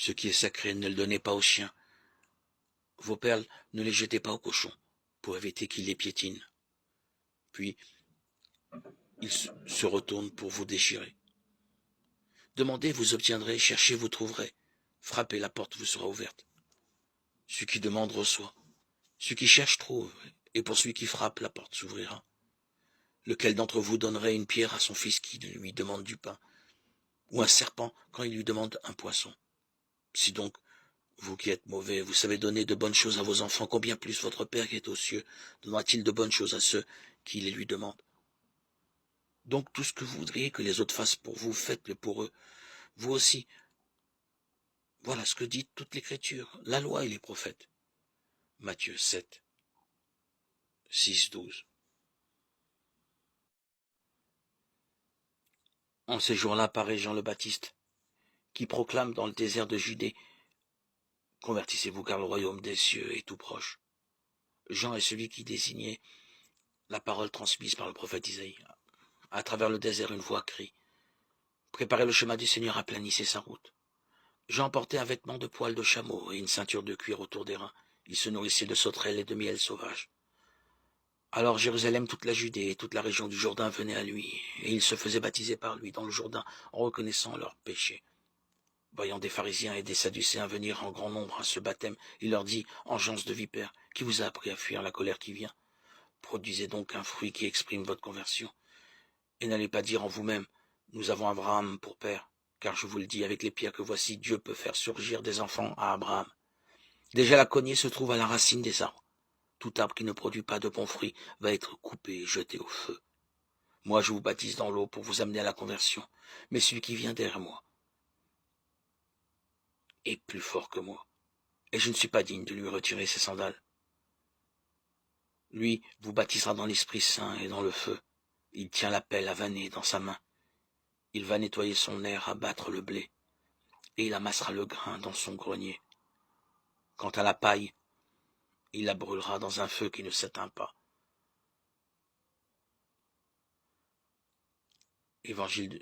Ce qui est sacré, ne le donnez pas aux chiens. Vos perles, ne les jetez pas aux cochons, pour éviter qu'ils les piétinent. Puis, il se retourne pour vous déchirer. Demandez, vous obtiendrez, cherchez, vous trouverez. Frappez, la porte vous sera ouverte. Celui qui demande reçoit. Celui qui cherche trouve, et pour celui qui frappe, la porte s'ouvrira. Lequel d'entre vous donnerait une pierre à son fils qui lui demande du pain, ou un serpent quand il lui demande un poisson? Si donc, vous qui êtes mauvais, vous savez donner de bonnes choses à vos enfants, combien plus votre Père qui est aux cieux donnera-t-il de bonnes choses à ceux qui les lui demandent? Donc tout ce que vous voudriez que les autres fassent pour vous, faites-le pour eux. Vous aussi. Voilà ce que dit toute l'Écriture, la loi et les prophètes. Matthieu 7, 6, 12. En ces jours-là paraît Jean le Baptiste, qui proclame dans le désert de Judée: convertissez-vous car le royaume des cieux est tout proche. Jean est celui qui désignait la parole transmise par le prophète Isaïe. À travers le désert, une voix crie: préparez le chemin du Seigneur, aplanissez sa route. Jean portait un vêtement de poil de chameau et une ceinture de cuir autour des reins. Il se nourrissait de sauterelles et de miel sauvage. Alors Jérusalem, toute la Judée et toute la région du Jourdain venaient à lui, et ils se faisaient baptiser par lui dans le Jourdain en reconnaissant leurs péchés. Voyant des pharisiens et des sadducéens venir en grand nombre à ce baptême, il leur dit: engeance de vipères, qui vous a appris à fuir la colère qui vient? Produisez donc un fruit qui exprime votre conversion. Et n'allez pas dire en vous-même: nous avons Abraham pour père, car je vous le dis avec les pierres que voici, Dieu peut faire surgir des enfants à Abraham. Déjà la cognée se trouve à la racine des arbres. Tout arbre qui ne produit pas de bons fruits va être coupé et jeté au feu. Moi je vous baptise dans l'eau pour vous amener à la conversion, mais celui qui vient derrière moi est plus fort que moi, et je ne suis pas digne de lui retirer ses sandales. Lui vous baptisera dans l'Esprit Saint et dans le feu. Il tient la pelle avanée dans sa main. Il va nettoyer son aire, abattre le blé, et il amassera le grain dans son grenier. Quant à la paille, il la brûlera dans un feu qui ne s'éteint pas. Évangile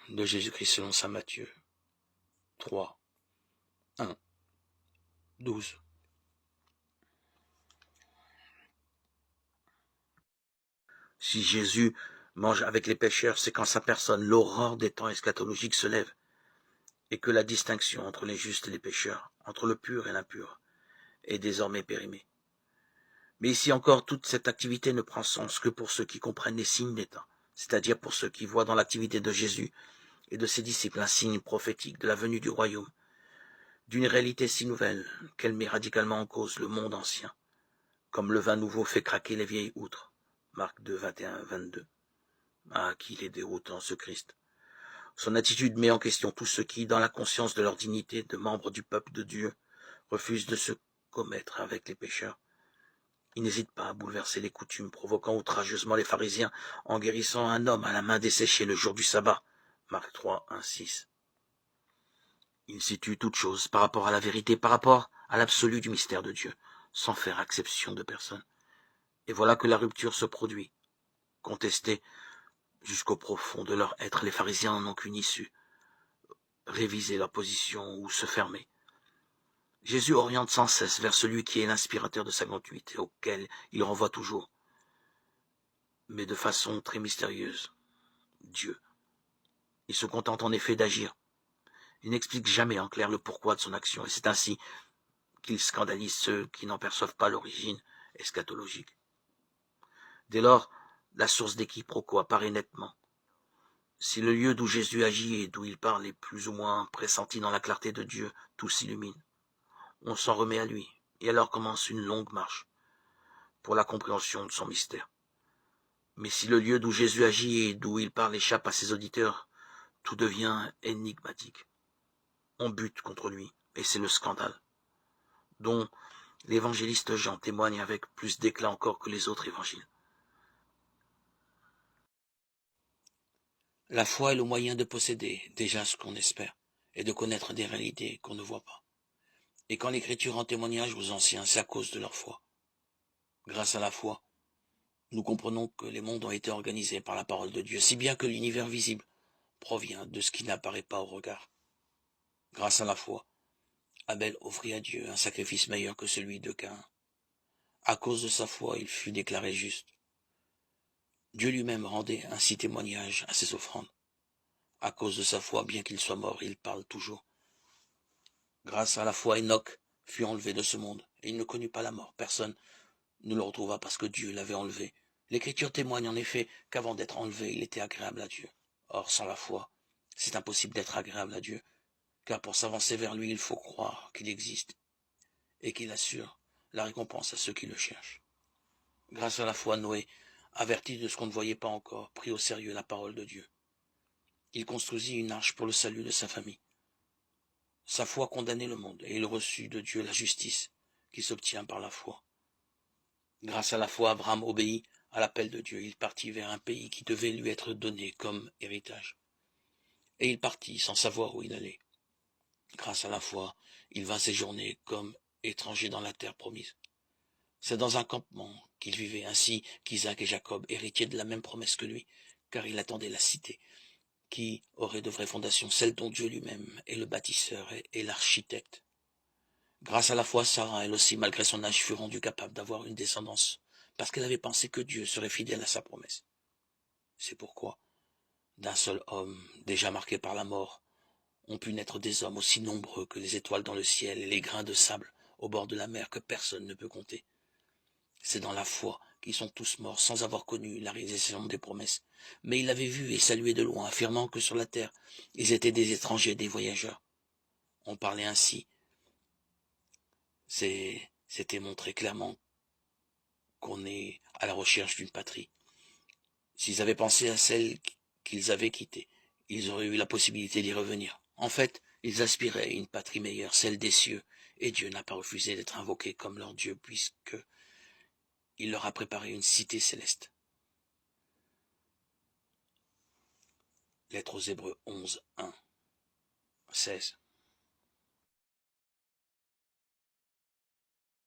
de Jésus-Christ selon saint Matthieu 3, 1, 12. Si Jésus mange avec les pécheurs, c'est qu'en sa personne l'aurore des temps eschatologiques se lève, et que la distinction entre les justes et les pécheurs, entre le pur et l'impur, est désormais périmée. Mais ici encore, toute cette activité ne prend sens que pour ceux qui comprennent les signes des temps, c'est-à-dire pour ceux qui voient dans l'activité de Jésus et de ses disciples un signe prophétique de la venue du royaume, d'une réalité si nouvelle qu'elle met radicalement en cause le monde ancien, comme le vin nouveau fait craquer les vieilles outres. Marc 2, 21, 22. Ah, qu'il est déroutant ce Christ. Son attitude met en question tous ceux qui, dans la conscience de leur dignité de membres du peuple de Dieu, refusent de se commettre avec les pécheurs. Il n'hésite pas à bouleverser les coutumes, provoquant outrageusement les pharisiens en guérissant un homme à la main desséchée le jour du sabbat. Marc 3, 1, 6. Il situe toute chose par rapport à la vérité, par rapport à l'absolu du mystère de Dieu, sans faire exception de personne. Et voilà que la rupture se produit. Contestés jusqu'au profond de leur être, les pharisiens n'en ont qu'une issue: réviser leur position ou se fermer. Jésus oriente sans cesse vers celui qui est l'inspirateur de sa gratuité, auquel il renvoie toujours, mais de façon très mystérieuse: Dieu. Il se contente en effet d'agir. Il n'explique jamais en clair le pourquoi de son action, et c'est ainsi qu'il scandalise ceux qui n'en perçoivent pas l'origine eschatologique. Dès lors, la source des quiproquos apparaît nettement. Si le lieu d'où Jésus agit et d'où il parle est plus ou moins pressenti dans la clarté de Dieu, tout s'illumine. On s'en remet à lui, et alors commence une longue marche pour la compréhension de son mystère. Mais si le lieu d'où Jésus agit et d'où il parle échappe à ses auditeurs, tout devient énigmatique. On bute contre lui, et c'est le scandale, dont l'évangéliste Jean témoigne avec plus d'éclat encore que les autres évangiles. La foi est le moyen de posséder déjà ce qu'on espère, et de connaître des réalités qu'on ne voit pas. Et quand l'Écriture rend témoignage aux anciens, c'est à cause de leur foi. Grâce à la foi, nous comprenons que les mondes ont été organisés par la parole de Dieu, si bien que l'univers visible provient de ce qui n'apparaît pas au regard. Grâce à la foi, Abel offrit à Dieu un sacrifice meilleur que celui de Caïn. À cause de sa foi, il fut déclaré juste. Dieu lui-même rendait ainsi témoignage à ses offrandes. À cause de sa foi, bien qu'il soit mort, il parle toujours. Grâce à la foi, Enoch fut enlevé de ce monde, et il ne connut pas la mort. Personne ne le retrouva parce que Dieu l'avait enlevé. L'Écriture témoigne en effet qu'avant d'être enlevé, il était agréable à Dieu. Or, sans la foi, c'est impossible d'être agréable à Dieu, car pour s'avancer vers lui, il faut croire qu'il existe et qu'il assure la récompense à ceux qui le cherchent. Grâce à la foi, Noé, averti de ce qu'on ne voyait pas encore, prit au sérieux la parole de Dieu. Il construisit une arche pour le salut de sa famille. Sa foi condamnait le monde, et il reçut de Dieu la justice qui s'obtient par la foi. Grâce à la foi, Abraham obéit à l'appel de Dieu. Il partit vers un pays qui devait lui être donné comme héritage. Et il partit sans savoir où il allait. Grâce à la foi, il vint séjourner comme étranger dans la terre promise. C'est dans un campement qu'il vivait, ainsi qu'Isaac et Jacob, héritiers de la même promesse que lui, car il attendait la cité, qui aurait de vraies fondations, celle dont Dieu lui-même est le bâtisseur et l'architecte. Grâce à la foi, Sarah, elle aussi, malgré son âge, fut rendue capable d'avoir une descendance, parce qu'elle avait pensé que Dieu serait fidèle à sa promesse. C'est pourquoi, d'un seul homme, déjà marqué par la mort, ont pu naître des hommes aussi nombreux que les étoiles dans le ciel et les grains de sable au bord de la mer que personne ne peut compter. C'est dans la foi qu'ils sont tous morts sans avoir connu la réalisation des promesses. Mais ils l'avaient vu et salué de loin, affirmant que sur la terre, ils étaient des étrangers, des voyageurs. On parlait ainsi. C'était montré clairement qu'on est à la recherche d'une patrie. S'ils avaient pensé à celle qu'ils avaient quittée, ils auraient eu la possibilité d'y revenir. En fait, ils aspiraient à une patrie meilleure, celle des cieux, et Dieu n'a pas refusé d'être invoqué comme leur Dieu, puisque il leur a préparé une cité céleste. Lettre aux Hébreux 11, 1, 16.